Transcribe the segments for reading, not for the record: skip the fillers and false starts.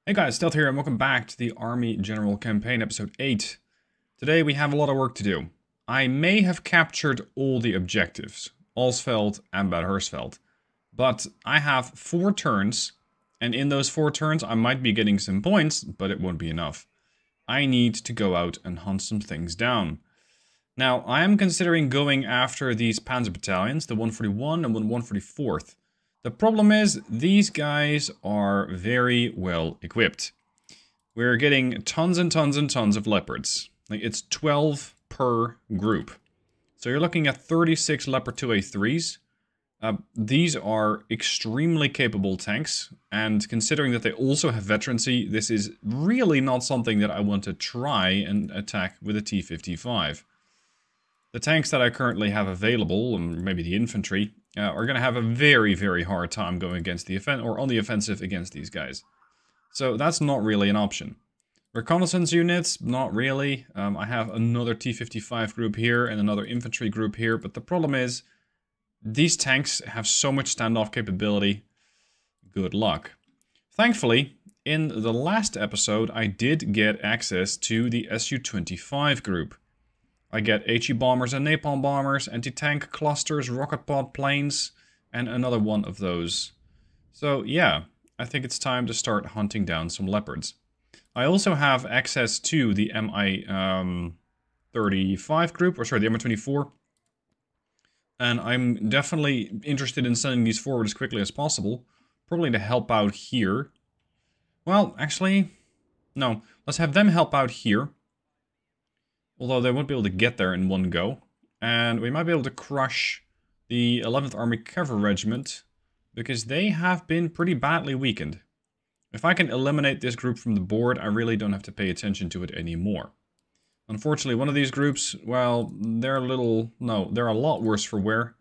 Hey guys, Stealth here and welcome back to the Army General Campaign episode 8. Today we have a lot of work to do. I may have captured all the objectives, Alsfeld and Bad Hersfeld, but I have 4 turns, and in those 4 turns I might be getting some points, but it won't be enough. I need to go out and hunt some things down. Now, I am considering going after these panzer battalions, the 141 and 144th. The problem is, these guys are very well equipped. We're getting tons and tons and tons of leopards. Like, it's 12 per group. So you're looking at 36 Leopard 2A3s. These are extremely capable tanks, and considering that they also have veterancy, this is really not something that I want to try and attack with a T-55. The tanks that I currently have available, and maybe the infantry, are going to have a very, very hard time going against the on the offensive against these guys. So that's not really an option. Reconnaissance units, not really. I have another T-55 group here and another infantry group here, but the problem is, these tanks have so much standoff capability. Good luck. Thankfully, in the last episode, I did get access to the Su-25 group. I get HE bombers and napalm bombers, anti-tank clusters, rocket pod planes, and another one of those. So yeah, I think it's time to start hunting down some leopards. I also have access to the MI-35 group, or sorry, the MI-24. And I'm definitely interested in sending these forward as quickly as possible. Probably to help out here. Well, actually, no. Let's have them help out here. Although they won't be able to get there in one go. And we might be able to crush the 11th Army Cavalry Regiment, because they have been pretty badly weakened. If I can eliminate this group from the board, I really don't have to pay attention to it anymore. Unfortunately, one of these groups, well, they're a lot worse for wear.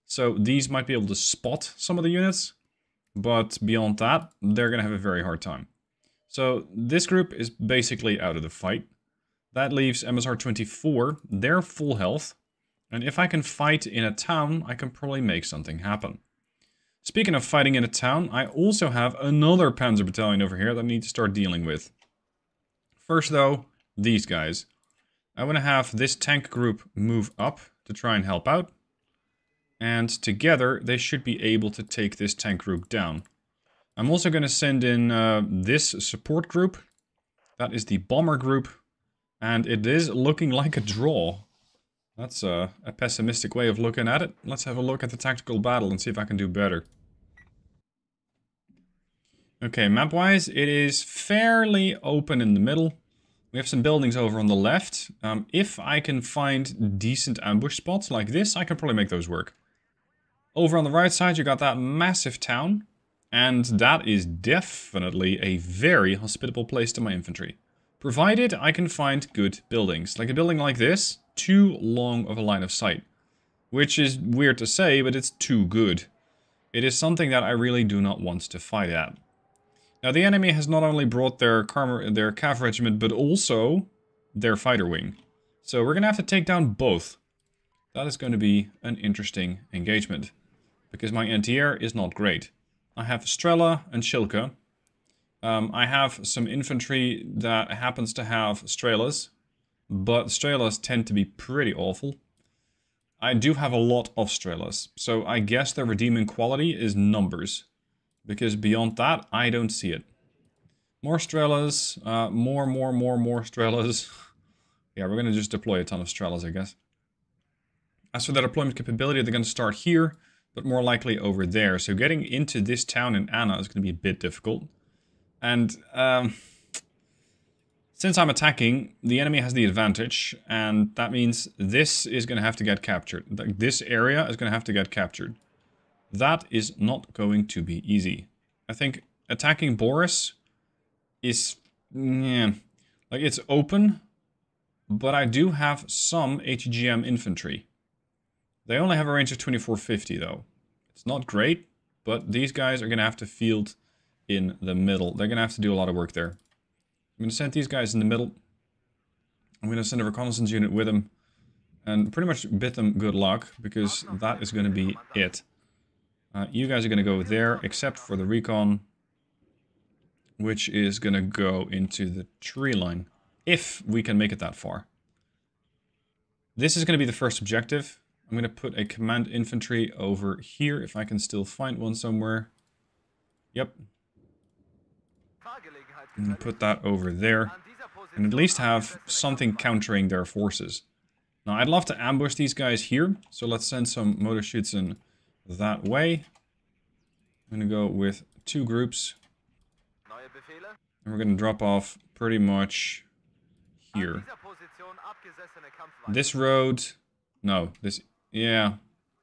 So these might be able to spot some of the units, but beyond that, they're going to have a very hard time. So this group is basically out of the fight. That leaves MSR-24, they're full health, and if I can fight in a town, I can probably make something happen. Speaking of fighting in a town, I also have another panzer battalion over here that I need to start dealing with. First though, these guys. I want to have this tank group move up to try and help out, and together they should be able to take this tank group down. I'm also going to send in this support group, that is the bomber group. And it is looking like a draw. That's a pessimistic way of looking at it. Let's have a look at the tactical battle and see if I can do better. Okay, map-wise, it is fairly open in the middle. We have some buildings over on the left. If I can find decent ambush spots like this, I can probably make those work. Over on the right side, you got that massive town. And that is definitely a very hospitable place to my infantry. Provided I can find good buildings. Like a building like this, too long of a line of sight. Which is weird to say, but it's too good. It is something that I really do not want to fight at. Now the enemy has not only brought their cav regiment, but also their fighter wing. So we're going to have to take down both. That is going to be an interesting engagement. Because my anti-air is not great. I have Strela and Shilka. I have some infantry that happens to have Strelas, but Strelas tend to be pretty awful. I do have a lot of Strelas, so I guess their redeeming quality is numbers, because beyond that, I don't see it. More Strelas, more Strelas. Yeah, we're going to just deploy a ton of Strelas, I guess. As for their deployment capability, they're going to start here, but more likely over there. So getting into this town in Anna is going to be a bit difficult. And since I'm attacking, the enemy has the advantage, and that means this is going to have to get captured. This area is going to have to get captured. That is not going to be easy. I think attacking Boris is, yeah, like it's open, but I do have some HGM infantry. They only have a range of 2450 though. It's not great, but these guys are going to have to field in the middle. They're going to have to do a lot of work there. I'm going to send these guys in the middle. I'm going to send a reconnaissance unit with them. And pretty much bid them good luck, because that is going to be it. You guys are going to go there, except for the recon. which is gonna go into the tree line, if we can make it that far. This is gonna be the first objective. I'm gonna put a command infantry over here, if I can still find one somewhere. Yep. I'm gonna put that over there, and at least have something countering their forces. Now, I'd love to ambush these guys here, so let's send some motor shoots in that way. I'm gonna go with 2 groups. And we're gonna drop off pretty much here. This road... No, this... Yeah.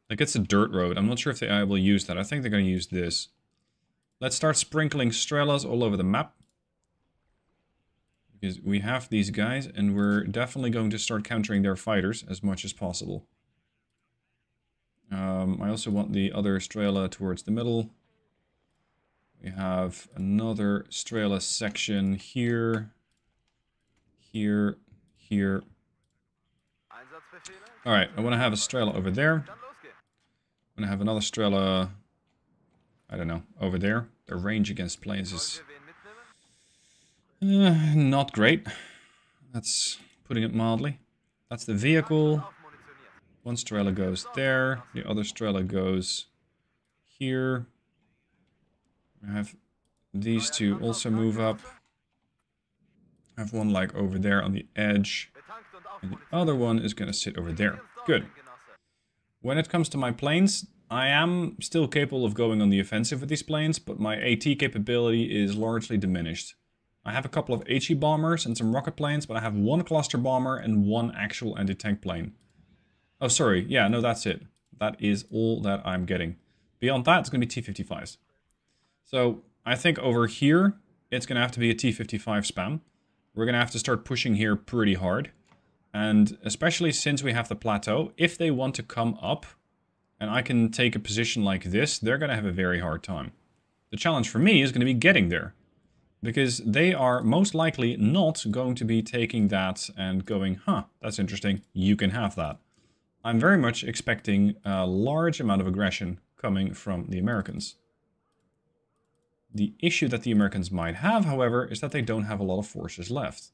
Like, it's a dirt road. I'm not sure if they will use that. I think they're gonna use this. Let's start sprinkling Strelas all over the map. Because we have these guys, and we're definitely going to start countering their fighters as much as possible. I also want the other Strela towards the middle. We have another Strela section here. Here. Here. Alright, I want to have a Strela over there. I'm going to have another Strela... I don't know, over there. Their range against planes is... not great. That's putting it mildly. That's the vehicle. One Strela goes there. The other Strela goes here. I have these two also move up. I have one like over there on the edge. And the other one is going to sit over there. Good. When it comes to my planes, I am still capable of going on the offensive with these planes, but my AT capability is largely diminished. I have a couple of HE bombers and some rocket planes, but I have 1 cluster bomber and 1 actual anti-tank plane. Oh, sorry. Yeah, no, that's it. That is all that I'm getting. Beyond that, it's going to be T-55s. So, I think over here, it's going to have to be a T-55 spam. We're going to have to start pushing here pretty hard. And especially since we have the plateau, if they want to come up, and I can take a position like this, they're going to have a very hard time. The challenge for me is going to be getting there. Because they are most likely not going to be taking that and going, huh, that's interesting, you can have that. I'm very much expecting a large amount of aggression coming from the Americans. The issue that the Americans might have, however, is that they don't have a lot of forces left.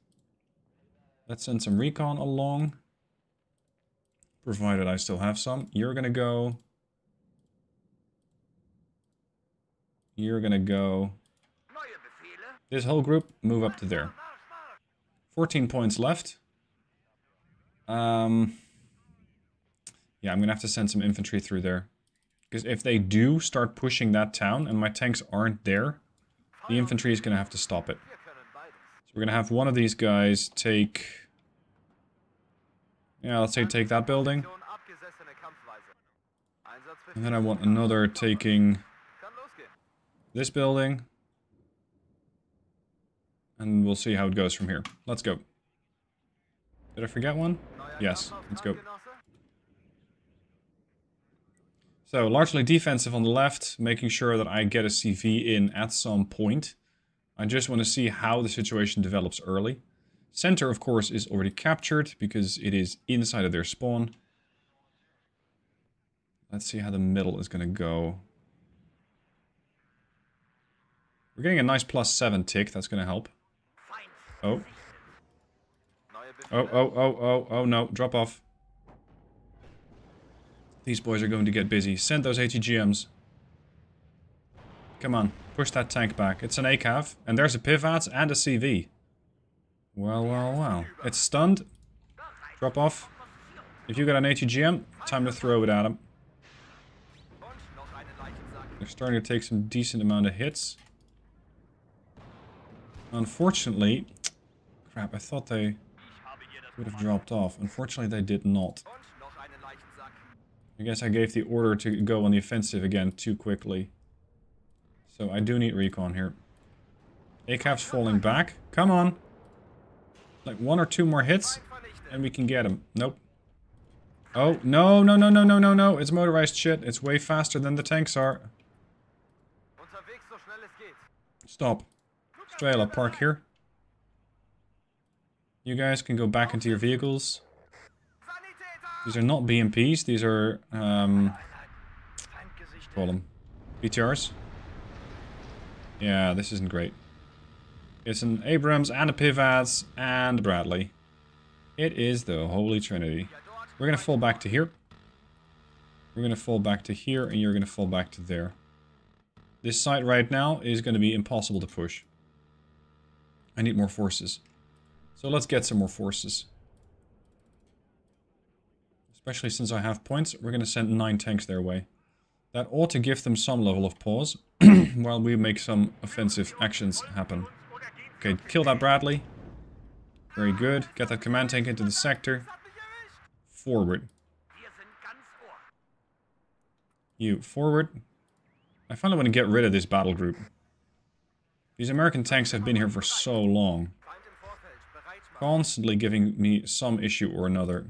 Let's send some recon along. Provided I still have some. You're gonna go. You're gonna go. This whole group, move up to there. 14 points left. Yeah, I'm gonna have to send some infantry through there. Because if they do start pushing that town and my tanks aren't there, the infantry is gonna have to stop it. So we're gonna have one of these guys take... Yeah, let's say take that building. And then I want another taking this building. And we'll see how it goes from here. Let's go. Did I forget one? Yes, let's go. So, largely defensive on the left, making sure that I get a CV in at some point. I just want to see how the situation develops early. Center, of course, is already captured because it is inside of their spawn. Let's see how the middle is going to go. We're getting a nice +7 tick, that's going to help. Oh. Oh, no, drop off. These boys are going to get busy. Send those ATGMs. Come on, push that tank back. It's an ACAV, and there's a PIVATS and a CV. Well, well, well. It's stunned. Drop off. If you got an ATGM, time to throw it at him. They're starting to take some decent amount of hits. Unfortunately... Crap, I thought they would have dropped off. Unfortunately, they did not. I guess I gave the order to go on the offensive again too quickly. So I do need recon here. ACAV's falling back. Come on! Like 1 or 2 more hits, and we can get him. Nope. Oh, no, no, no, no, no, no, no. It's motorized shit. It's way faster than the tanks are. Stop. Strela, park here. You guys can go back into your vehicles. These are not BMPs, these are, call them BTRs. Yeah, this isn't great. It's an Abrams and a Pivats and Bradley. It is the Holy Trinity. We're going to fall back to here. We're going to fall back to here, and you're going to fall back to there. This side right now is going to be impossible to push. I need more forces. So let's get some more forces. Especially since I have points, we're going to send 9 tanks their way. That ought to give them some level of pause, while we make some offensive actions happen. Okay, kill that Bradley. Very good. Get that command tank into the sector. Forward. You, forward. I finally want to get rid of this battle group. These American tanks have been here for so long. Constantly giving me some issue or another.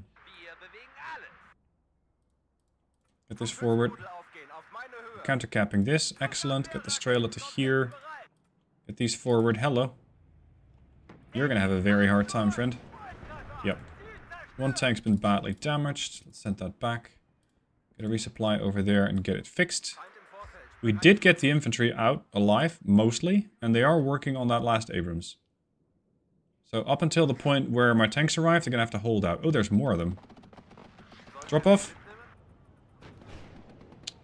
Get this forward. Countercapping this. Excellent. Get the Strela to here. Get these forward. Hello. You're going to have a very hard time, friend. Yep. One tank's been badly damaged. Let's send that back. Get a resupply over there and get it fixed. We did get the infantry out alive, mostly. And they are working on that last Abrams. So up until the point where my tanks arrive, they're going to have to hold out. Oh, there's more of them. Drop off.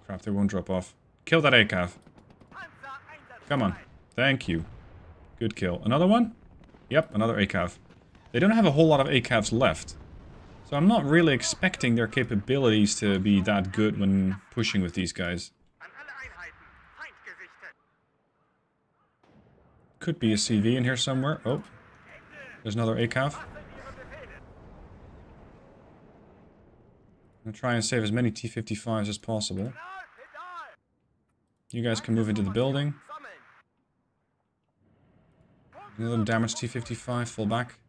Crap, they won't drop off. Kill that ACAV. Come on. Thank you. Good kill. Another one? Yep, another ACAV. They don't have a whole lot of ACAVs left. So I'm not really expecting their capabilities to be that good when pushing with these guys. Could be a CV in here somewhere. Oh. There's another ACAV. I'm gonna try and save as many T-55s as possible. You guys can move into the building. Another damaged T-55, fall back.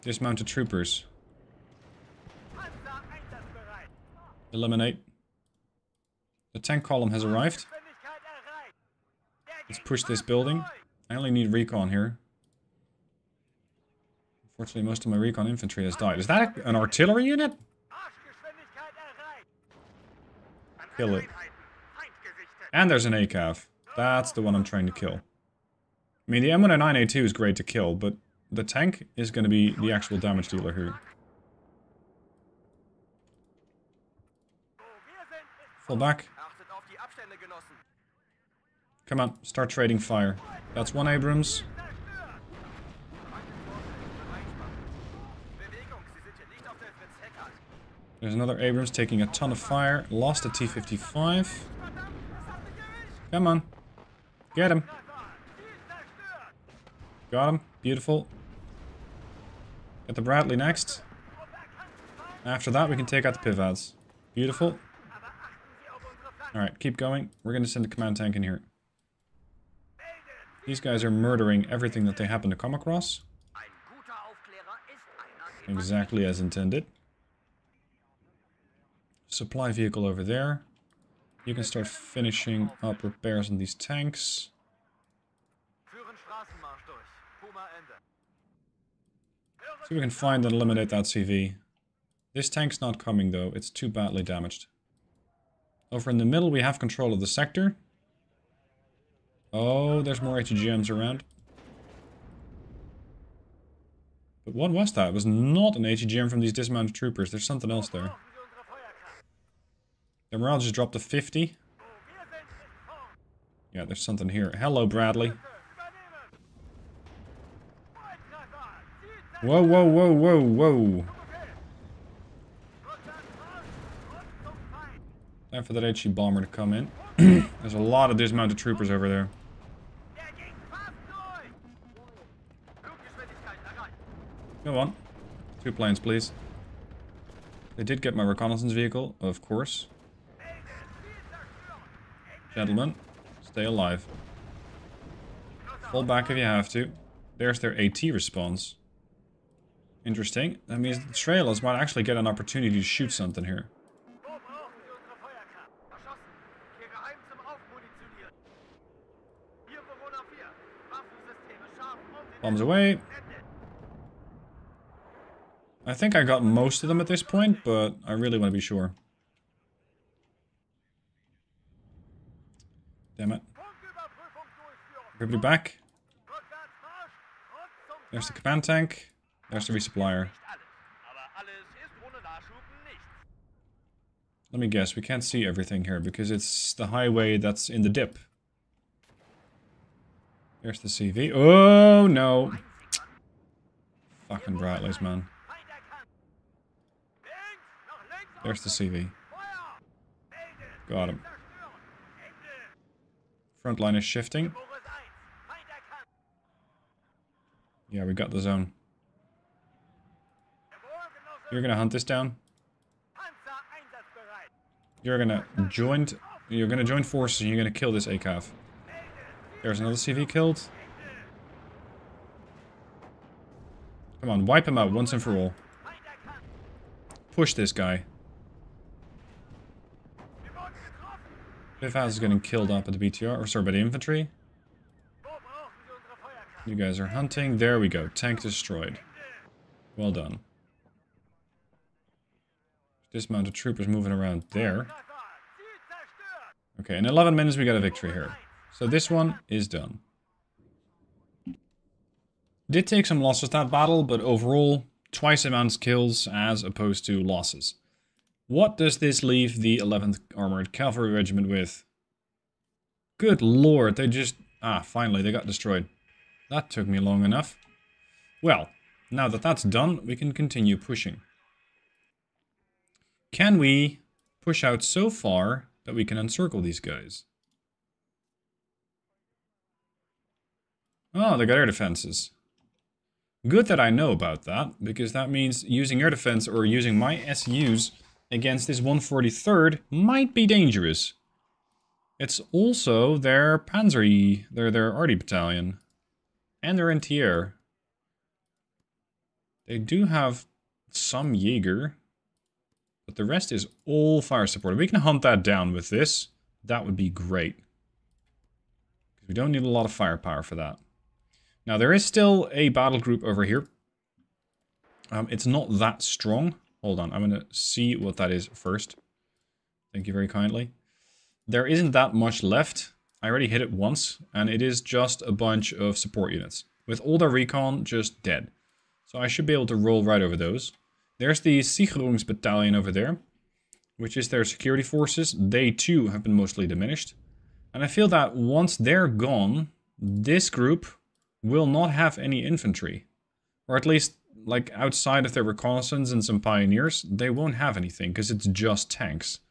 Dismounted troopers. Eliminate. The tank column has arrived. Let's push this building. I only need recon here. Unfortunately, most of my recon infantry has died. Is that an artillery unit? Kill it. And there's an ACAV. That's the one I'm trying to kill. I mean, the M109A2 is great to kill, but the tank is going to be the actual damage dealer here. Fall back. Come on, start trading fire. That's one Abrams. There's another Abrams taking a ton of fire. Lost a T-55. Come on. Get him. Got him. Beautiful. Get the Bradley next. After that, we can take out the Pivads. Beautiful. Alright, keep going. We're going to send a command tank in here. These guys are murdering everything that they happen to come across. Exactly as intended. Supply vehicle over there. You can start finishing up repairs on these tanks. See if we can find and eliminate that CV. This tank's not coming though, it's too badly damaged. Over in the middle we have control of the sector. Oh, there's more HGMs around. But what was that? It was not an HGM from these dismounted troopers, there's something else there. The morale just dropped to 50. Yeah, there's something here. Hello, Bradley. Whoa, whoa, whoa, whoa, whoa. Time for that HE bomber to come in. There's a lot of dismounted troopers over there. Go on. 2 planes, please. They did get my reconnaissance vehicle, of course. Gentlemen, stay alive. Fall back if you have to. There's their AT response. Interesting. That means the trailers might actually get an opportunity to shoot something here. Bombs away. I think I got most of them at this point, but I really want to be sure. Damn it. Everybody back. There's the command tank. There's the resupplier. Let me guess, we can't see everything here because it's the highway that's in the dip. There's the CV. Oh, no. Fucking Bradleys, man. There's the CV. Got him. Front line is shifting. Yeah, we got the zone. You're gonna hunt this down. You're gonna join forces and you're gonna kill this ACAV. There's another CV killed. Come on, wipe him out once and for all. Push this guy. Bifaz is getting killed up at the BTR, or sorry, by the infantry. You guys are hunting. There we go. Tank destroyed. Well done. Dismount of troopers moving around there. Okay, in 11 minutes we got a victory here. So this one is done. Did take some losses that battle, but overall, twice the amount of kills as opposed to losses. What does this leave the 11th Armored Cavalry Regiment with? Good lord, they just... Ah, finally, they got destroyed. That took me long enough. Well, now that that's done, we can continue pushing. Can we push out so far that we can encircle these guys? Oh, they got air defenses. Good that I know about that, because that means using air defense or using my SUs against this 143rd might be dangerous. It's also their Panzer, their arty battalion. And their NTR. They do have some Jaeger. But the rest is all fire support. If we can hunt that down with this, that would be great. Because we don't need a lot of firepower for that. Now there is still a battle group over here. It's not that strong. Hold on, I'm going to see what that is first. Thank you very kindly. There isn't that much left. I already hit it once, and it is just a bunch of support units. With all their recon, just dead. So I should be able to roll right over those. There's the Sicherungsbattalion over there, which is their security forces. They too have been mostly diminished. And I feel that once they're gone, this group will not have any infantry. Or at least, like, outside of their reconnaissance and some pioneers, they won't have anything, because it's just tanks.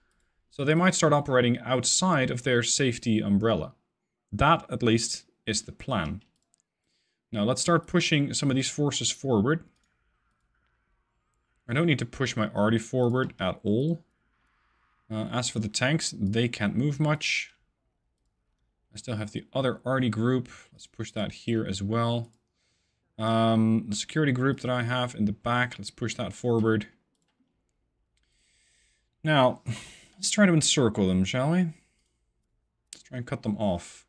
So they might start operating outside of their safety umbrella. That, at least, is the plan. Now, let's start pushing some of these forces forward. I don't need to push my arty forward at all. As for the tanks, they can't move much. I still have the other arty group. Let's push that here as well. The security group that I have in the back, let's push that forward. Now, let's try to encircle them, shall we? Let's try and cut them off.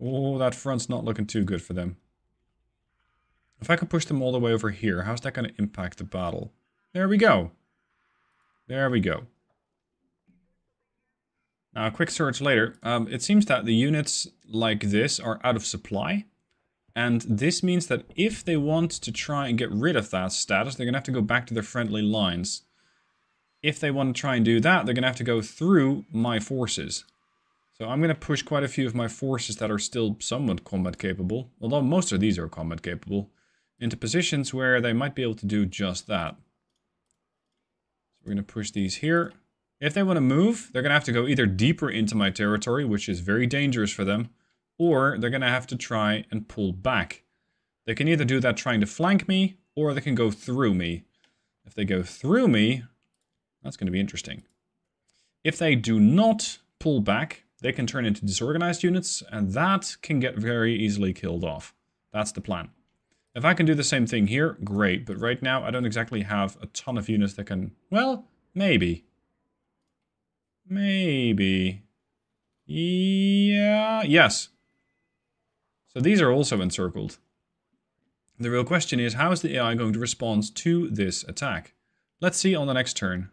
Oh, that front's not looking too good for them. If I could push them all the way over here, how's that going to impact the battle? There we go. There we go. Now, a quick search later. It seems that the units like this are out of supply. And this means that if they want to try and get rid of that status, they're going to have to go back to their friendly lines. If they want to try and do that, they're going to have to go through my forces. So I'm going to push quite a few of my forces that are still somewhat combat capable, although most of these are combat capable, into positions where they might be able to do just that. So we're going to push these here. If they want to move, they're going to have to go either deeper into my territory, which is very dangerous for them, or they're going to have to try and pull back. They can either do that trying to flank me, or they can go through me. If they go through me, that's going to be interesting. If they do not pull back, they can turn into disorganized units, and that can get very easily killed off. That's the plan. If I can do the same thing here, great. But right now, I don't exactly have a ton of units that can... Well, maybe. Maybe. Yeah. Yes. So these are also encircled. The real question is, how is the AI going to respond to this attack? Let's see on the next turn.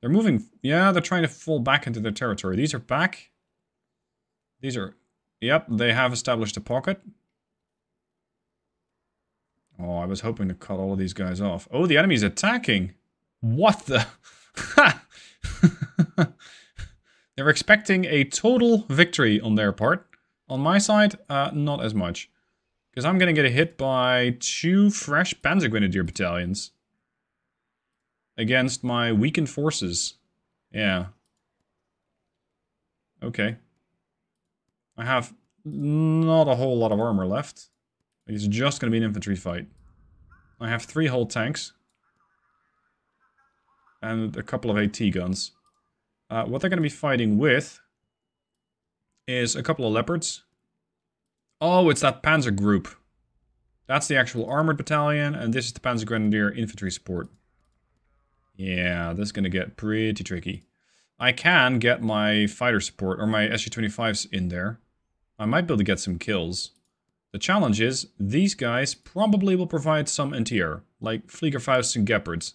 They're moving... Yeah, they're trying to fall back into their territory. These are back. These are... Yep, they have established a pocket. Oh, I was hoping to cut all of these guys off. Oh, the enemy's attacking! What the... They're expecting a total victory on their part. On my side, not as much. Because I'm gonna get hit by 2 fresh panzergrenadier battalions. Against my weakened forces. Yeah. Okay. I have not a whole lot of armor left. It's just gonna be an infantry fight. I have 3 whole tanks. And a couple of AT guns. What they're going to be fighting with is a couple of leopards. Oh, it's that panzer group. That's the actual armored battalion, and this is the panzer grenadier infantry support. Yeah, this is going to get pretty tricky. I can get my fighter support, or my SU-25s in there. I might be able to get some kills. The challenge is, these guys probably will provide some anti-air, like Fliegerfausts and Gepards.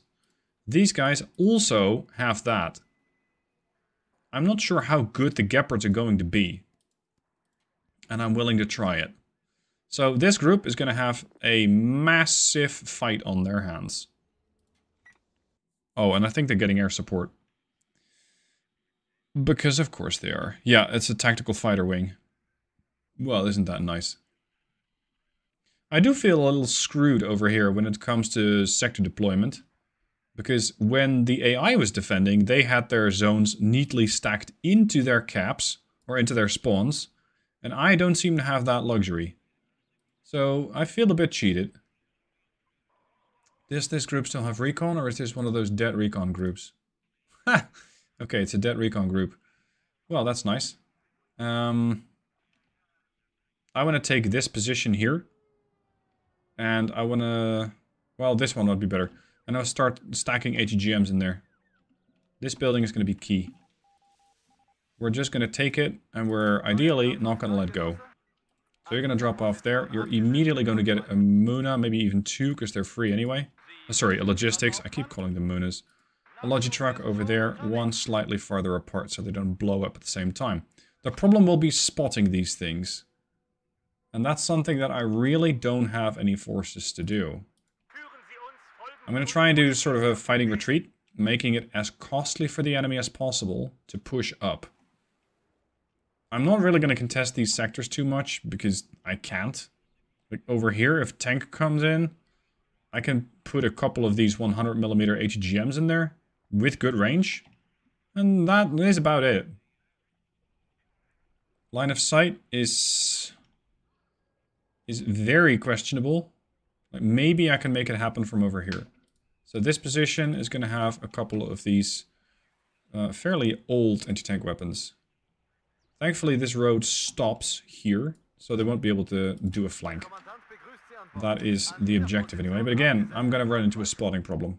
These guys also have that. I'm not sure how good the Gepards are going to be. And I'm willing to try it. So this group is going to have a massive fight on their hands. Oh, and I think they're getting air support. Because of course they are. Yeah, it's a tactical fighter wing. Well, isn't that nice? I do feel a little screwed over here when it comes to sector deployment. Because when the AI was defending, they had their zones neatly stacked into their caps, or into their spawns, and I don't seem to have that luxury. So I feel a bit cheated. Does this group still have recon, or is this one of those dead recon groups? Ha! Okay, it's a dead recon group. Well, that's nice. I want to take this position here. And I want to... Well, this one would be better. And I'll start stacking ATGMs in there. This building is going to be key. We're just going to take it, and we're ideally not going to let go. So you're going to drop off there. You're immediately going to get a Muna, maybe even 2, because they're free anyway. Sorry, a logistics. I keep calling them Munas. A Logitruck over there, 1 slightly farther apart, so they don't blow up at the same time. The problem will be spotting these things. And that's something that I really don't have any forces to do. I'm going to try and do sort of a fighting retreat, making it as costly for the enemy as possible to push up. I'm not really going to contest these sectors too much, because I can't. Like over here, if tank comes in, I can put a couple of these 100mm HGMs in there, with good range. And that is about it. Line of sight is very questionable. Like maybe I can make it happen from over here. So this position is going to have a couple of these fairly old anti-tank weapons. Thankfully this road stops here, so they won't be able to do a flank. That is the objective anyway, but again, I'm going to run into a spotting problem.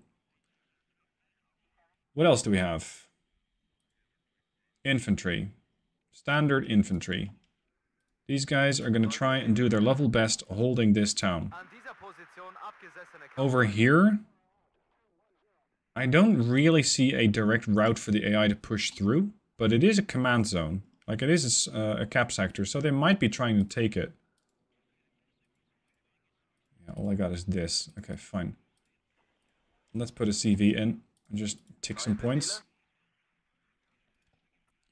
What else do we have? Infantry. Standard infantry. These guys are going to try and do their level best holding this town. Over here, I don't really see a direct route for the AI to push through, but it is a command zone. Like it is a cap sector, so they might be trying to take it. Yeah, all I got is this. Okay, fine. Let's put a CV in and just tick some points.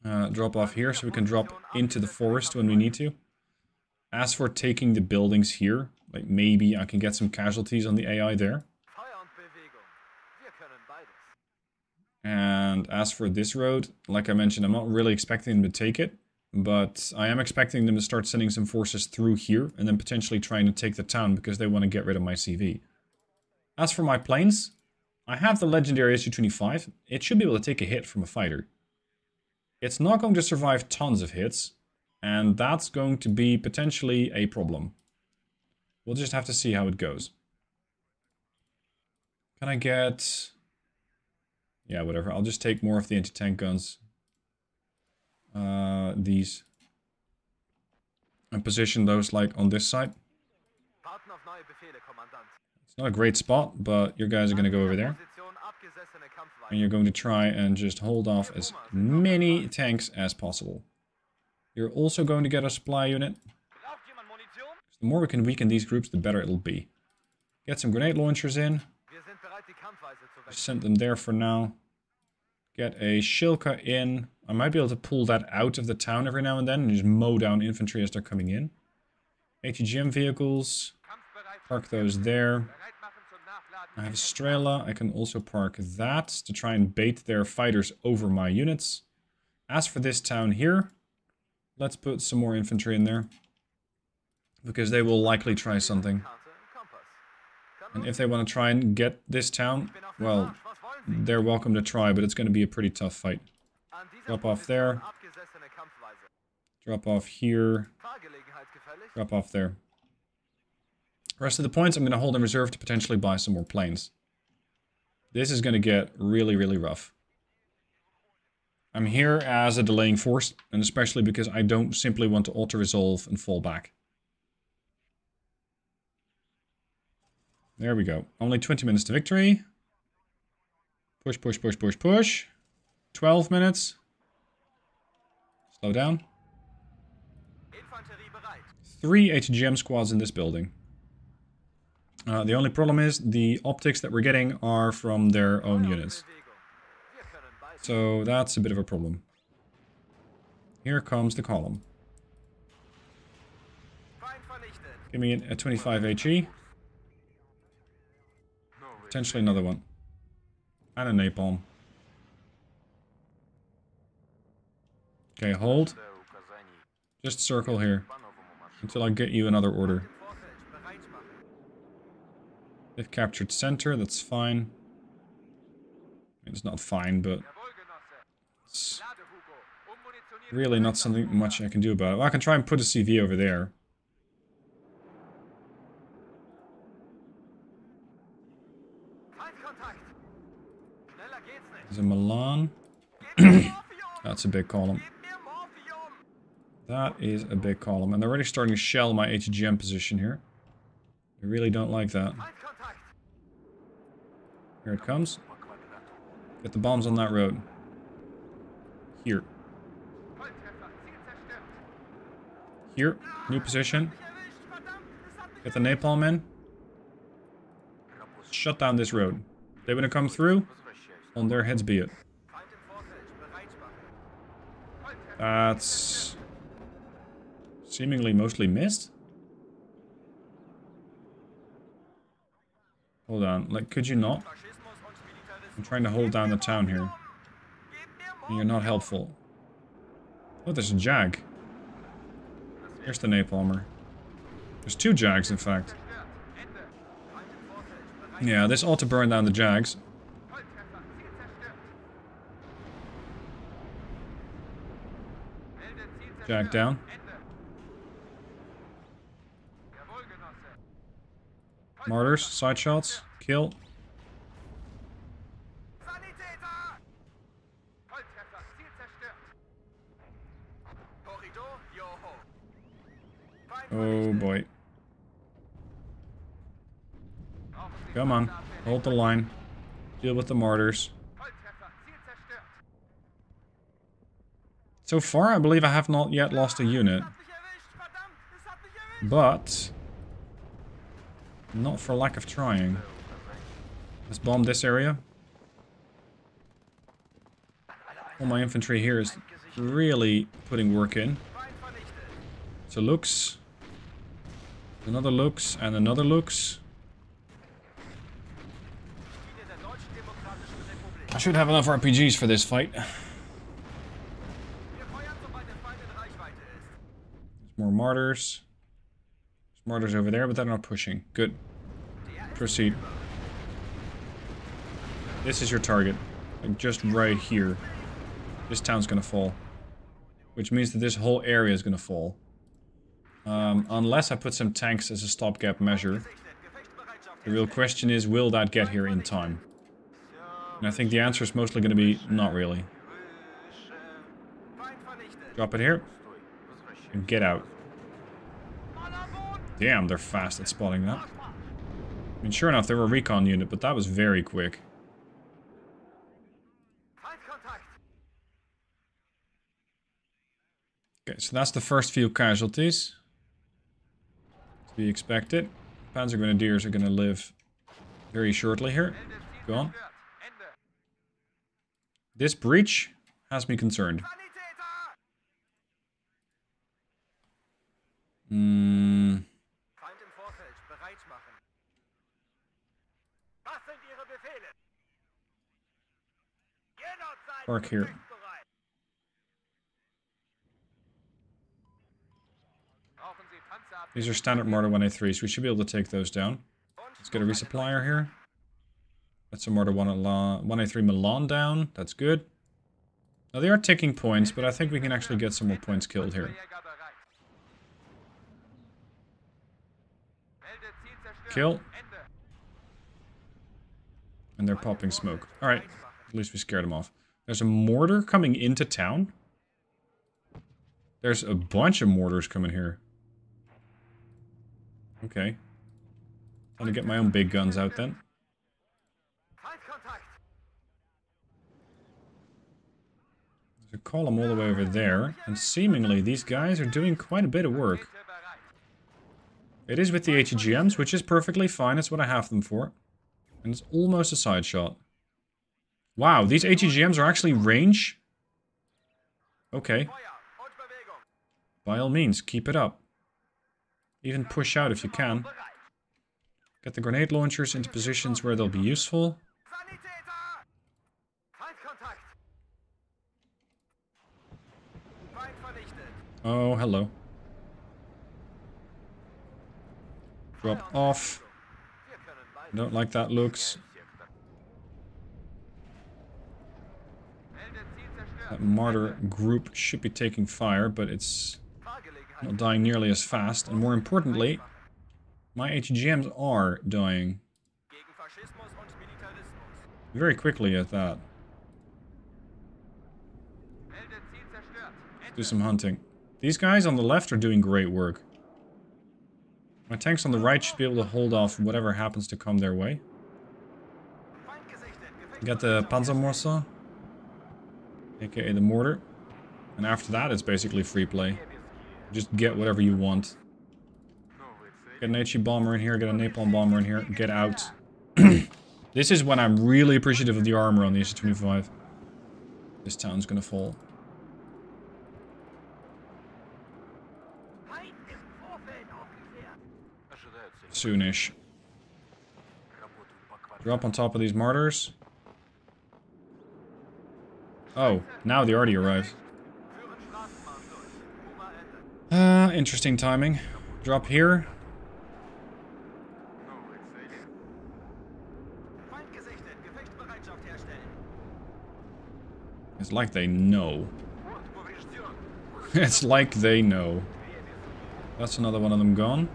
Drop off here so we can drop into the forest when we need to. As for taking the buildings here, like maybe I can get some casualties on the AI there. And as for this road, like I mentioned, I'm not really expecting them to take it, but I am expecting them to start sending some forces through here and then potentially trying to take the town because they want to get rid of my CV. As for my planes, I have the legendary SU-25. It should be able to take a hit from a fighter. It's not going to survive tons of hits, and that's going to be potentially a problem. We'll just have to see how it goes. Can I get... Yeah, whatever. I'll just take more of the anti-tank guns. These. And position those, like, on this side. It's not a great spot, but your guys are going to go over there. And you're going to try and just hold off as many tanks as possible. You're also going to get a supply unit. The more we can weaken these groups, the better it'll be. Get some grenade launchers in. Just send them there for now. Get a Shilka in. I might be able to pull that out of the town every now and then and just mow down infantry as they're coming in. ATGM vehicles. Park those there. I have a Strela. I can also park that to try and bait their fighters over my units. As for this town here, let's put some more infantry in there. Because they will likely try something. And if they want to try and get this town, well, they're welcome to try, but it's going to be a pretty tough fight. Drop off there. Drop off here. Drop off there. Rest of the points I'm going to hold in reserve to potentially buy some more planes. This is going to get really, really rough. I'm here as a delaying force, and especially because I don't simply want to auto-resolve and fall back. There we go. Only 20 minutes to victory. Push, push, push, push, push. 12 minutes. Slow down. 3 HGM squads in this building. The only problem is the optics that we're getting are from their own units. So that's a bit of a problem. Here comes the column. Give me a 25 HE. Potentially another one. And a napalm. Okay, hold. Just circle here. Until I get you another order. They've captured center, that's fine. It's not fine, but it's really not something much I can do about it. Well, I can try and put a CV over there. There's a Milan. That's a big column. That is a big column. And they're already starting to shell my HGM position here. I really don't like that. Here it comes. Get the bombs on that road. Here. Here. New position. Get the napalm in. Shut down this road. They want to come through. On their heads be it. That's seemingly mostly missed. Hold on. Like, could you not? I'm trying to hold down the town here. And you're not helpful. Oh, there's a Jag. Here's the napalmer. There's 2 Jags, in fact. Yeah, this ought to burn down the Jags. Jag down. Marders, side shots, kill. Oh boy. Come on, hold the line. Deal with the Marders. So far, I believe I have not yet lost a unit. But not for lack of trying. Let's bomb this area. All my infantry here is really putting work in. So looks. Another looks and another looks. I should have enough RPGs for this fight. There's more Marders. There's Marders over there, but they're not pushing. Good. Proceed. This is your target. Like just right here. This town's gonna fall. Which means that this whole area is gonna fall. Unless I put some tanks as a stopgap measure. The real question is, will that get here in time? And I think the answer is mostly gonna be, not really. Drop it here. And get out. Damn, they're fast at spotting that. I mean, sure enough, they were a recon unit, but that was very quick. Okay, so that's the first few casualties. To be expected. Panzergrenadiers are going to live very shortly here. Go on. This breach has me concerned. Park here. These are standard Marder 1A3s. We should be able to take those down. Let's get a resupplier here. That's a Marder 1A3 Milan down. That's good. Now they are taking points, but I think we can actually get some more points killed here. Kill. And they're popping smoke. Alright, at least we scared them off. There's a mortar coming into town. There's a bunch of mortars coming here. Okay. Time to get my own big guns out then. There's a column all the way over there, and seemingly these guys are doing quite a bit of work. It is with the ATGMs, which is perfectly fine. That's what I have them for. And it's almost a side shot. Wow, these ATGMs are actually range? Okay. By all means, keep it up. Even push out if you can. Get the grenade launchers into positions where they'll be useful. Oh, hello. Drop off. Don't like that looks. That Marder group should be taking fire, but it's not dying nearly as fast. And more importantly, my ATGMs are dying. Very quickly at that. Let's do some hunting. These guys on the left are doing great work. My tanks on the right should be able to hold off whatever happens to come their way. Get the Panzermörser, aka the mortar. And after that, it's basically free play. Just get whatever you want. Get an HE bomber in here, get a napalm bomber in here, get out. This is when I'm really appreciative of the armor on the SU-25. This town's gonna fall. Soonish. Drop on top of these Marders. Oh, now they already arrived. Interesting timing. Drop here. It's like they know. It's like they know. That's another one of them gone.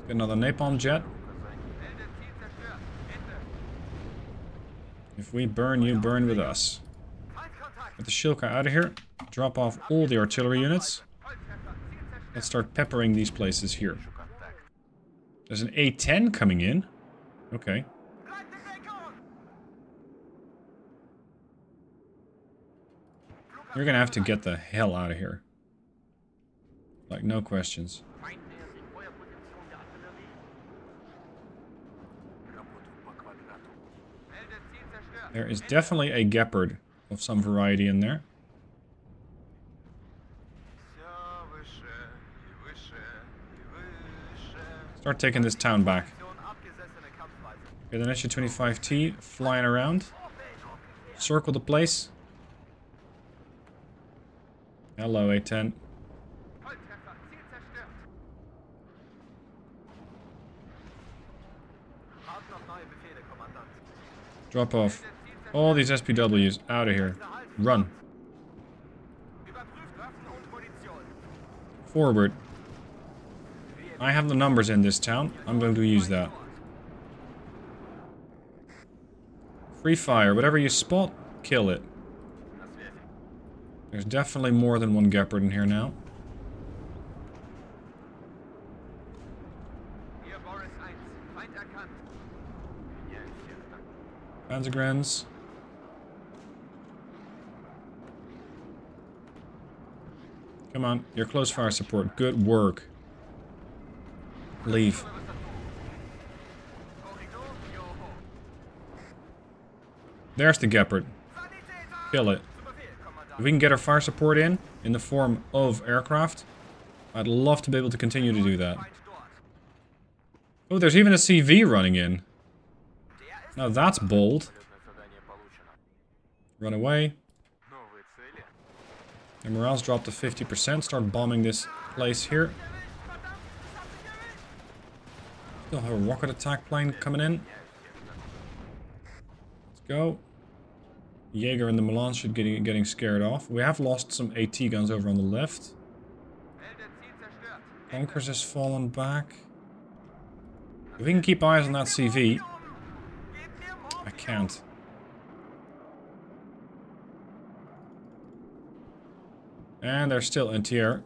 Get another napalm jet. If we burn, you burn with us. Get the Shilka out of here. Drop off all the artillery units. Let's start peppering these places here. There's an A10 coming in. Okay. You're gonna have to get the hell out of here. Like, no questions. There is definitely a Gepard of some variety in there. Start taking this town back. Get an SU-25T flying around. Circle the place. Hello, A10. Drop off. All these SPWs out of here. Run. Forward. I have the numbers in this town. I'm going to use that. Free fire. Whatever you spot, kill it. There's definitely more than one Gepard in here now. Panzergrens. Come on, your close fire support. Good work. Leave. There's the Gepard. Kill it. If we can get our fire support in the form of aircraft, I'd love to be able to continue to do that. Oh, there's even a CV running in. Now that's bold. Run away. And morale's dropped to 50%. Start bombing this place here. Still have a rocket attack plane coming in. Let's go. Jaeger and the Milan should get getting scared off. We have lost some AT guns over on the left. Bunkers has fallen back. If we can keep eyes on that CV. I can't. And they're still in tier.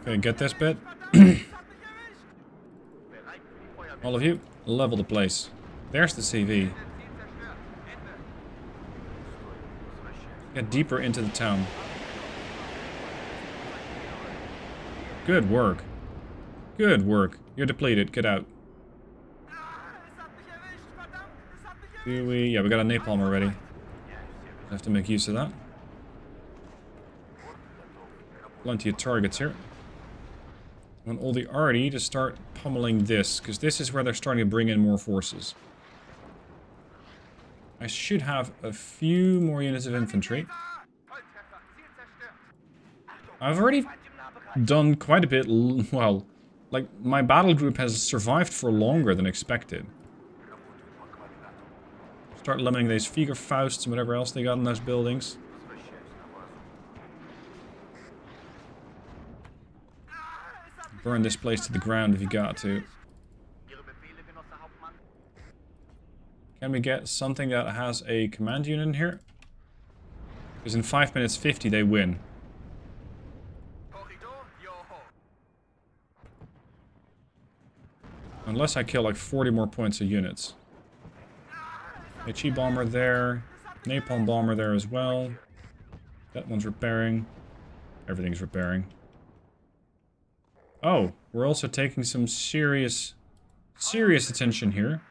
Okay, get this bit. All of you, level the place. There's the CV. Get deeper into the town. Good work. Good work. You're depleted. Get out. Do we? Yeah, we got a napalm already. Have to make use of that. Plenty of targets here. I want all the arty to start pummeling this, because this is where they're starting to bring in more forces. I should have a few more units of infantry. I've already done quite a bit, well, like, my battle group has survived for longer than expected. Start limiting these Fliegerfausts and whatever else they got in those buildings. Burn this place to the ground if you got to. Can we get something that has a command unit in here? Because in 5 minutes 50 they win. Unless I kill like 40 more points of units. HE bomber there. Napalm bomber there as well. That one's repairing. Everything's repairing. Oh, we're also taking some serious attention here.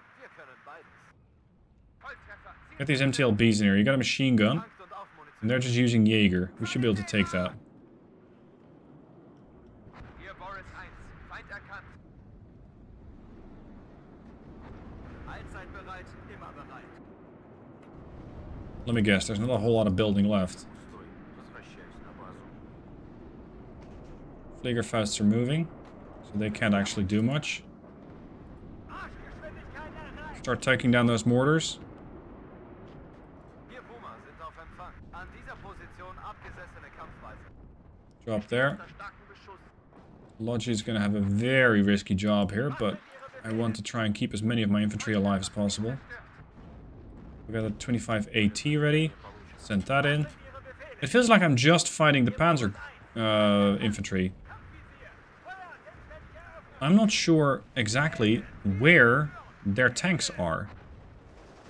Get these MTLBs in here. You got a machine gun. And they're just using Jaeger. We should be able to take that. Let me guess, there's not a whole lot of building left. Fliegerfausts are moving, so they can't actually do much. Start taking down those mortars. Drop there. Logi's gonna have a very risky job here, but I want to try and keep as many of my infantry alive as possible. We got a 25 AT ready. Send that in. It feels like I'm just fighting the panzer infantry. I'm not sure exactly where their tanks are.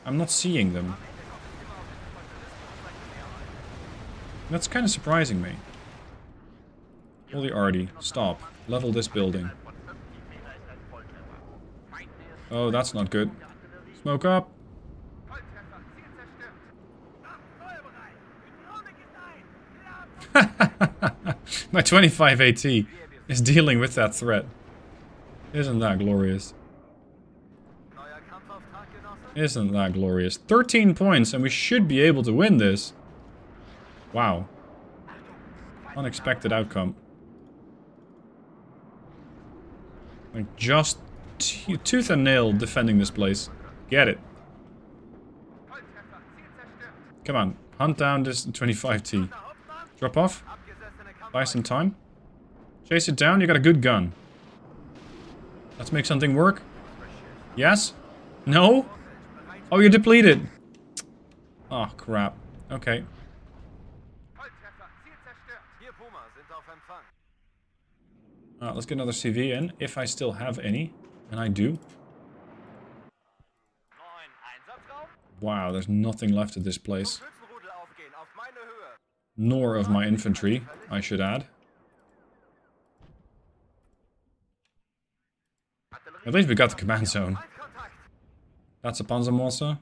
I'm not seeing them. That's kind of surprising me. All the arty, stop. Level this building. Oh, that's not good. Smoke up. My 25 AT is dealing with that threat. Isn't that glorious? Isn't that glorious? 13 points and we should be able to win this. Wow. Unexpected outcome. Like just tooth and nail defending this place. Get it. Come on. Hunt down this 25T. Drop off. Buy some time. Chase it down. You got a good gun. Let's make something work. Yes? No? Oh, you're depleted. Oh, crap. Okay. Let's get another CV in, if I still have any. And I do. Wow, there's nothing left of this place. Nor of my infantry, I should add. At least we got the command zone. That's a Panzermonster.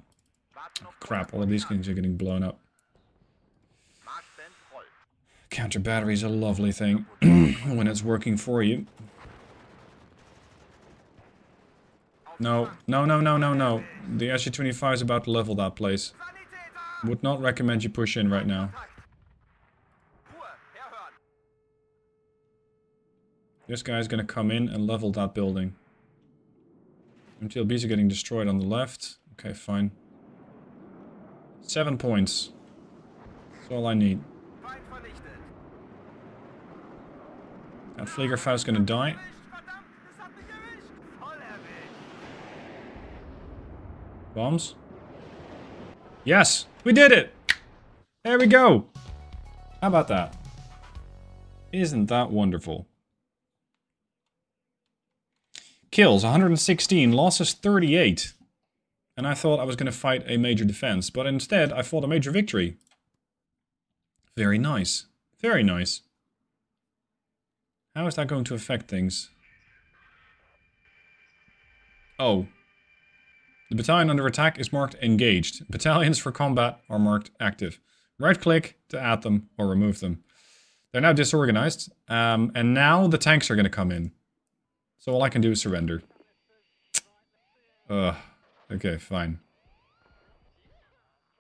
Oh, crap, all of these things are getting blown up. Counter battery is a lovely thing when it's working for you. No, no, no, no, no, no. The SU-25 is about to level that place. Would not recommend you push in right now. This guy's gonna come in and level that building. MTLBs are getting destroyed on the left. Okay, fine. 7 points. That's all I need. That Fliegerfaust's gonna die. Bombs? Yes! We did it! There we go! How about that? Isn't that wonderful? Kills 116, losses 38. And I thought I was going to fight a major defense, but instead I fought a major victory. Very nice. Very nice. How is that going to affect things? Oh. The battalion under attack is marked engaged. Battalions for combat are marked active. Right click to add them or remove them. They're now disorganized. And now the tanks are going to come in. So all I can do is surrender. Okay, fine.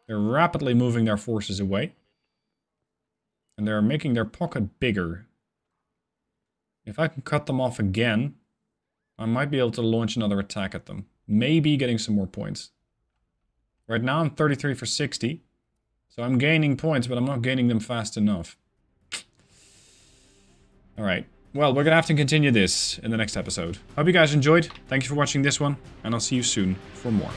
They're rapidly moving their forces away. And they're making their pocket bigger. If I can cut them off again, I might be able to launch another attack at them. Maybe getting some more points. Right now I'm 33 for 60. So I'm gaining points, but I'm not gaining them fast enough. Alright. Well, we're gonna have to continue this in the next episode. Hope you guys enjoyed. Thank you for watching this one, and I'll see you soon for more.